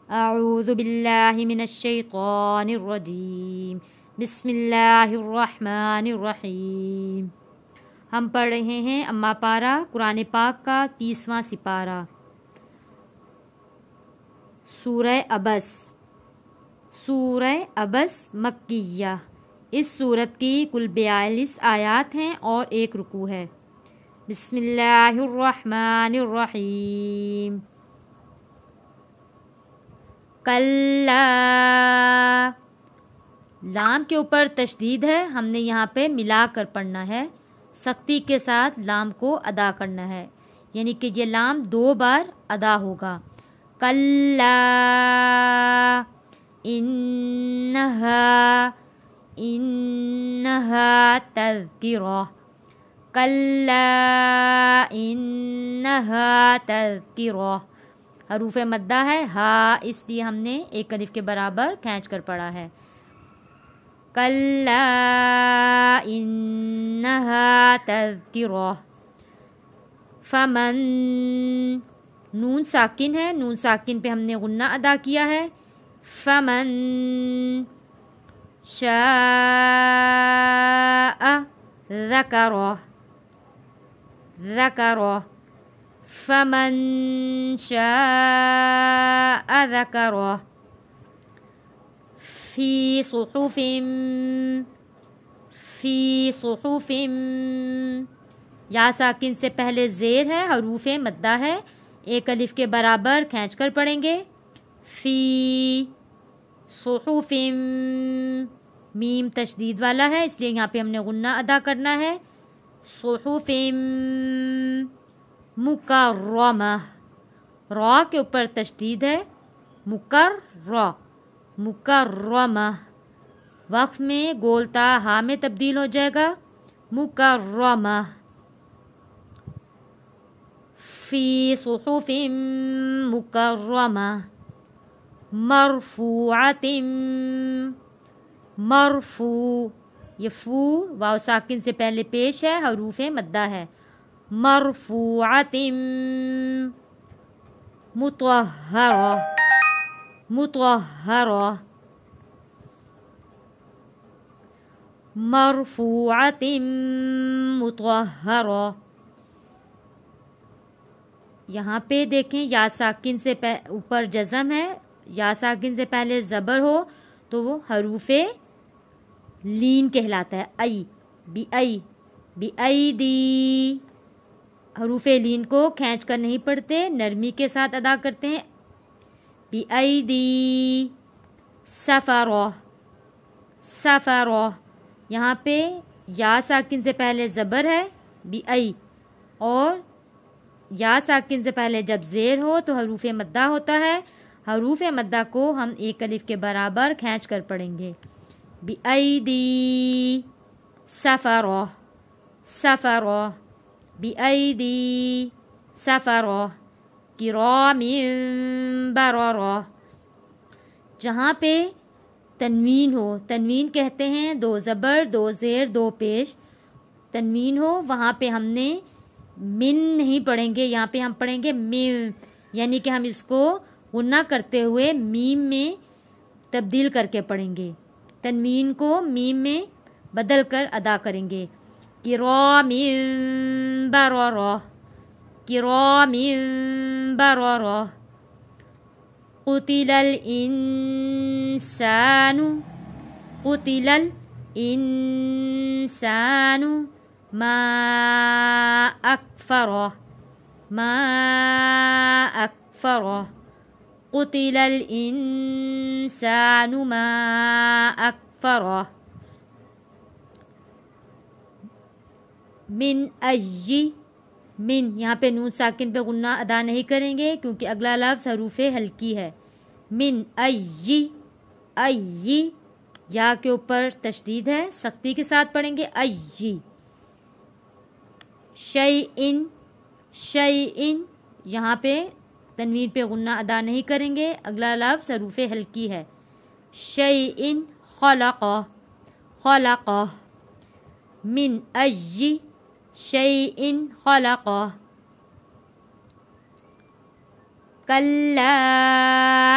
اعوذ باللہ من الشیطان الرجیم بسم اللہ الرحمن الرحیم۔ ہم پڑھ رہے ہیں اما پارہ قرآن پاک کا 30واں سپارہ، سورہ عبس۔ سورہ عبس مکیہ، اس سورت کی کل 42 آیات ہیں اور 1 رکوع ہے۔ بسم اللہ الرحمن الرحیم۔ کلا، لام کے اوپر تشدید ہے، ہم نے یہاں پہ ملا کر پڑھنا ہے، سختی کے ساتھ لام کو ادا کرنا ہے، یعنی کہ یہ لام 2 بار ادا ہوگا۔ کلا انہا تذکرہ، کلا انہا تذکرہ۔ حروف مدہ ہے ہا، اس لیے ہم نے 1 الف کے برابر کھینچ کر پڑھا ہے۔ کلا انہا تذکرہ۔ فمن، نون ساکن ہے، نون ساکن پہ ہم نے غنہ ادا کیا ہے۔ فمن شاء ذکرہ، ذکرہ۔ فمن شاء ذکرہ۔ فی صحف، فی صحف، یا ساکن سے پہلے زیر ہے، حروف مدہ ہے، 1 الف کے برابر کھینچ کر پڑھیں گے۔ فی صحف، میم تشدید والا ہے، اس لیے یہاں پہ ہم نے غنہ ادا کرنا ہے۔ صحف مکرمہ، را کے اوپر تشدید ہے، مکررہ، مکرمہ۔ وقف میں گولتا ہا میں تبدیل ہو جائے گا، مکرمہ۔ فی صحف مکرمہ، مرفوعۃ، مرفوع، یہ فو واو ساکن سے پہلے پیش ہے، حروف مدہ ہے۔ مرفوعۃ مطہرہ، مطہرہ، مرفوعۃ مطہرہ۔ یہاں پہ دیکھیں یا ساکن سے اوپر جزم ہے، یا ساکن سے پہلے زبر ہو تو وہ حروف لین کہلاتا ہے، ای، بی ای، بی ای دی۔ حروف لین کو کھینچ کر نہیں پڑھتے، نرمی کے ساتھ ادا کرتے ہیں۔ بی ای دی، سفرہ، سفرہ۔ یہاں پہ یا ساکن سے پہلے زبر ہے، بی ای، اور یا ساکن سے پہلے جب زیر ہو تو حروف مدہ ہوتا ہے، حروف مدہ کو ہم 1 الف کے برابر کھینچ کر پڑھیں گے۔ بی ای دی، سفرہ، سفرہ، بی ای دی، سفرہ، کرام بررہ۔ جہاں پہ تنوین ہو، تنوین کہتے ہیں 2 زبر 2 زیر 2 پیش، تنوین ہو وہاں پہ ہم نے من نہیں پڑھیں گے، یہاں پہ ہم پڑھیں گے میم، یعنی کہ ہم اس کو غنہ کرتے ہوئے میم میں تبدیل کر کے پڑھیں گے، تنوین کو میم میں بدل کر ادا کریں گے۔ کرام بررہ، کرام بررہ۔ قتل الانسان، قتل الانسان ما اکفرہ، ما اکفرہ۔ قتل الانسان ما اکفرہ۔ من ای، من، یہاں پہ نون ساکن پہ غنہ ادا نہیں کریں گے کیونکہ اگلا لفظ حروف ہلکی ہے۔ من ای، ای، یا کے اوپر تشدید ہے، سختی کے ساتھ پڑھیں گے، ای۔ شیئن، شیئن، یہاں پہ تنوین پہ غنہ ادا نہیں کریں گے، اگلا لفظ حروف ہلکی ہے۔ شیئن خلقہ، خلقہ۔ من ای شیئن خلقہ۔ کلا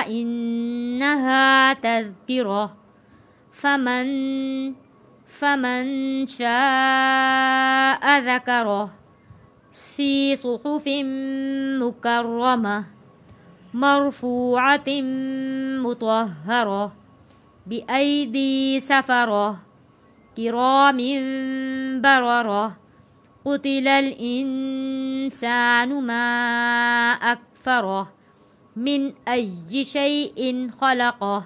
إنها تذكرة فمن شاء ذكره في صحف مكرمة مرفوعة مطهرة بأيدي سفرة كرام بررة قتل الإنسان ما أكفره من أي شيء خلقه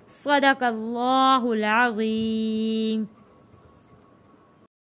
صدق الله العظيم.